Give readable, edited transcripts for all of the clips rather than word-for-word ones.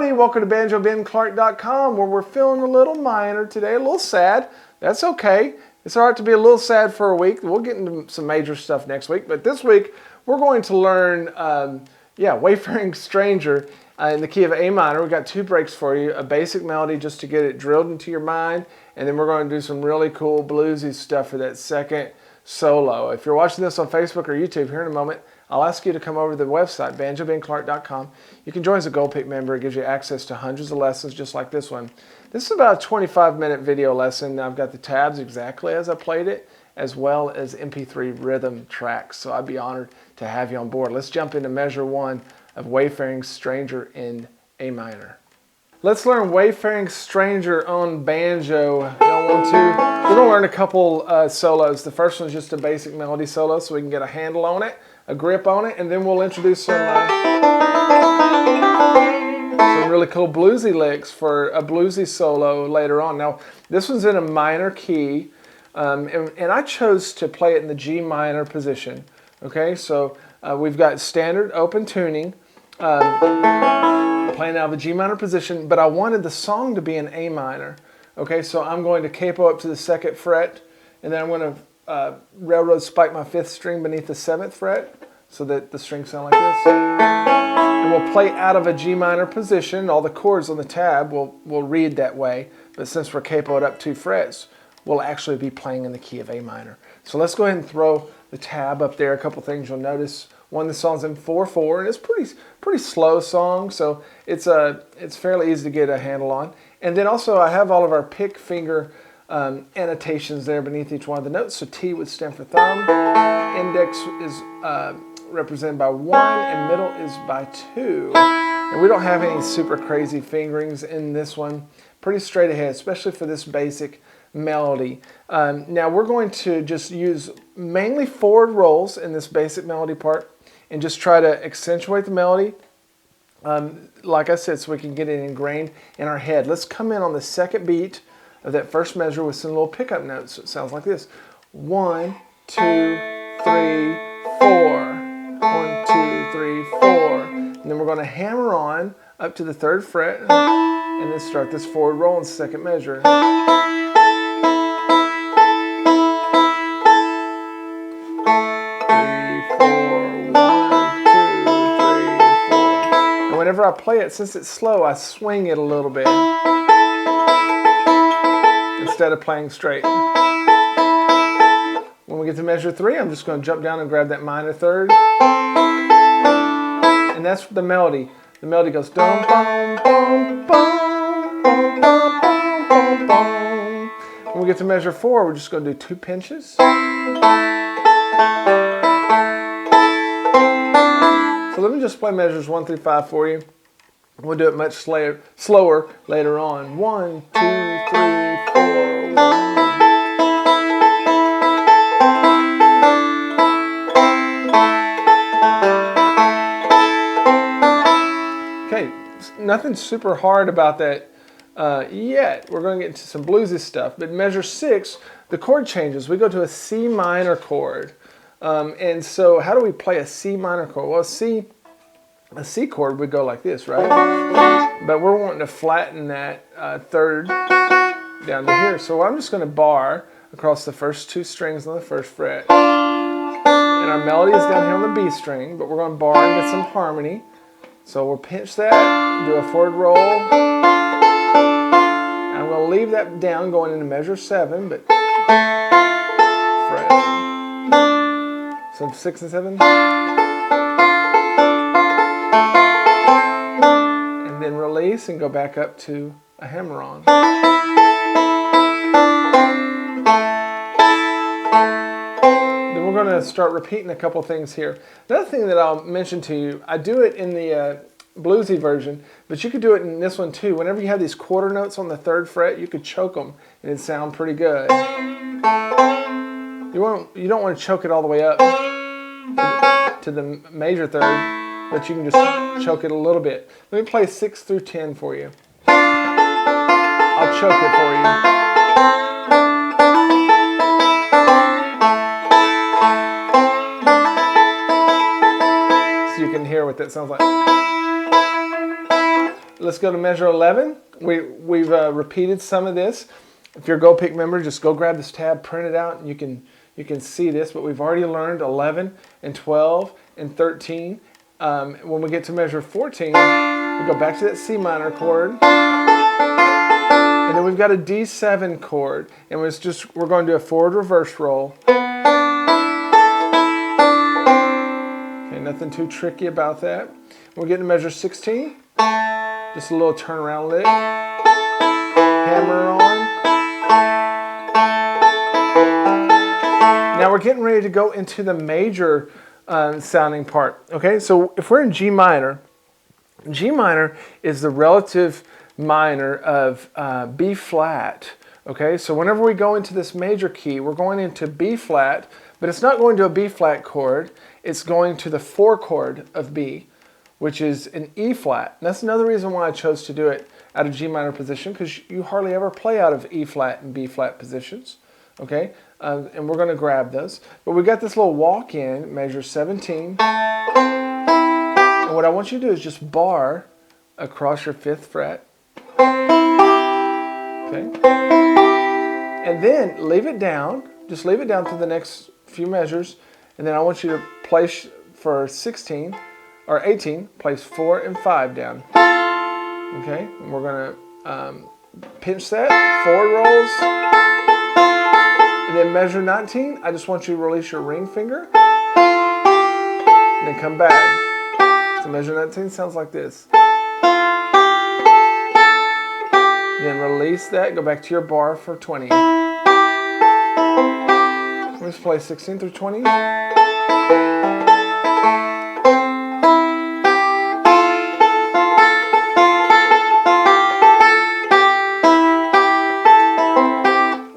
everybody, welcome to BanjoBenClark.com, where we're feeling a little minor today, a little sad. That's okay. It's all right to be a little sad for a week. We'll get into some major stuff next week, but this week we're going to learn Wayfaring Stranger in the key of A minor. We've got two breaks for you, a basic melody just to get it drilled into your mind, and then we're going to do some really cool bluesy stuff for that second solo. If you're watching this on Facebook or YouTube, here in a moment, I'll ask you to come over to the website, BanjoBenClark.com. You can join as a Gold Peak member. It gives you access to hundreds of lessons just like this one. This is about a 25-minute video lesson. I've got the tabs exactly as I played it, as well as MP3 rhythm tracks. So I'd be honored to have you on board. Let's jump into measure one of Wayfaring Stranger in A minor. Let's learn Wayfaring Stranger on banjo. Y'all want to? We're going to learn a couple solos. The first one's just a basic melody solo so we can get a handle on it, a grip on it, and then we'll introduce some really cool bluesy licks for a bluesy solo later on. Now, this one's in a minor key, and I chose to play it in the G minor position. Okay, so we've got standard open tuning, playing out of a G minor position, but I wanted the song to be in A minor. Okay, so I'm going to capo up to the 2nd fret, and then I'm going to railroad spike my 5th string beneath the 7th fret so that the strings sound like this. And we'll play out of a G minor position. All the chords on the tab will read that way, but since we're capoed up 2 frets, we'll actually be playing in the key of A minor. So let's go ahead and throw the tab up there. A couple things you'll notice. One, the song's in 4/4, and it's pretty slow song, so it's fairly easy to get a handle on. And then also I have all of our pick finger annotations there beneath each one of the notes. So T would stand for thumb, index is represented by 1, and middle is by 2. And we don't have any super crazy fingerings in this one. Pretty straight ahead, especially for this basic melody. Now we're going to just use mainly forward rolls in this basic melody part and just try to accentuate the melody. Like I said, so we can get it ingrained in our head. Let's come in on the second beat of that first measure with some little pickup notes. So it sounds like this. 1, 2, 3, 4. 1, 2, 3, 4. And then we're going to hammer on up to the 3rd fret and then start this forward roll in the second measure. 3, 4, 1, 2, 3, 4. And whenever I play it, since it's slow, I swing it a little bit instead of playing straight. When we get to measure 3, I'm just going to jump down and grab that minor 3rd. And that's the melody. The melody goes dum bum bum bum bum bum bum bum. When we get to measure 4, we're just going to do 2 pinches. So let me just play measures 1 through 5 for you. We'll do it much slower later on. 1, 2, 3, 4, 1. Okay, nothing super hard about that yet. We're going to get into some bluesy stuff. But measure 6, the chord changes. We go to a C minor chord. And so how do we play a C minor chord? Well, a C chord would go like this, right? But we're wanting to flatten that 3rd down to here. So I'm just going to bar across the first 2 strings on the 1st fret. And our melody is down here on the B string, but we're going to bar and get some harmony. So we'll pinch that, do a forward roll. And I'm going to leave that down going into measure 7, but fret. So 6 and 7. And then release and go back up to a hammer-on. Then we're going to start repeating a couple things here. Another thing that I'll mention to you, I do it in the bluesy version, but you could do it in this one too. Whenever you have these quarter notes on the 3rd fret, you could choke them and it'd sound pretty good. You don't want to choke it all the way up to the major 3rd, but you can just choke it a little bit. Let me play 6 through 10 for you. I'll choke it for you. So you can hear what that sounds like. let's go to measure 11. We've repeated some of this. If you're a Go Pick member, just go grab this tab, print it out, and you can see this. But we've already learned 11 and 12 and 13. When we get to measure 14, we go back to that C minor chord. And then we've got a D7 chord. And we're going to do a forward reverse roll. Okay, nothing too tricky about that. We're getting to measure 16. Just a little turnaround lick. Hammer on. Now we're getting ready to go into the major sounding part. Okay, so if we're in G minor is the relative minor of B flat. Okay, so whenever we go into this major key, we're going into B flat, but it's not going to a B flat chord. It's going to the 4 chord of B, which is an E flat. And that's another reason why I chose to do it out of G minor position, because you hardly ever play out of E flat and B flat positions. Okay, and we're going to grab those. But we got this little walk in, measure 17. And what I want you to do is just bar across your 5th fret. Okay, and then leave it down. Just leave it down through the next few measures. And then I want you to place for 16 or 18, place 4 and 5 down. Okay, and we're going to pinch that, forward rolls. And then measure 19, I just want you to release your ring finger. And then come back. So measure 19 sounds like this. Then release that, go back to your bar for 20. Let's play 16 through 20.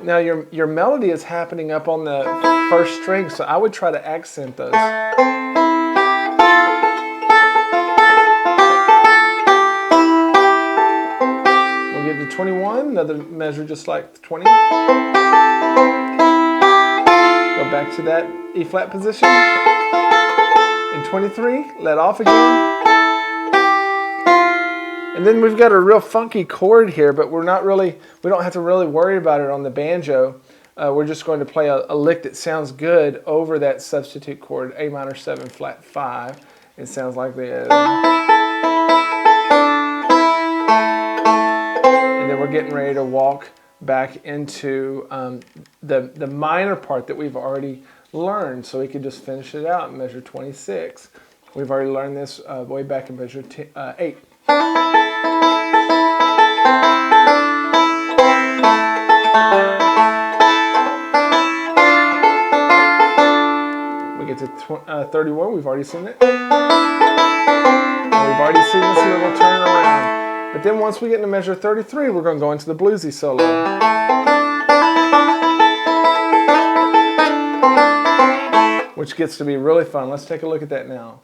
Now your melody is happening up on the 1st string, so I would try to accent those. We'll get to 21, another measure just like 20. Go back to that E flat position. In 23, let off again. And then we've got a real funky chord here, but we don't have to really worry about it on the banjo. We're just going to play a lick that sounds good over that substitute chord, A minor 7 flat 5. It sounds like this. And then we're getting ready to walk back into the minor part that we've already learned, so we can just finish it out in measure 26. We've already learned this way back in measure 8. We get to 31, we've already seen it. And we've already seen this little turn around. But then once we get into measure 33, we're going to go into the bluesy solo. Which gets to be really fun. Let's take a look at that now.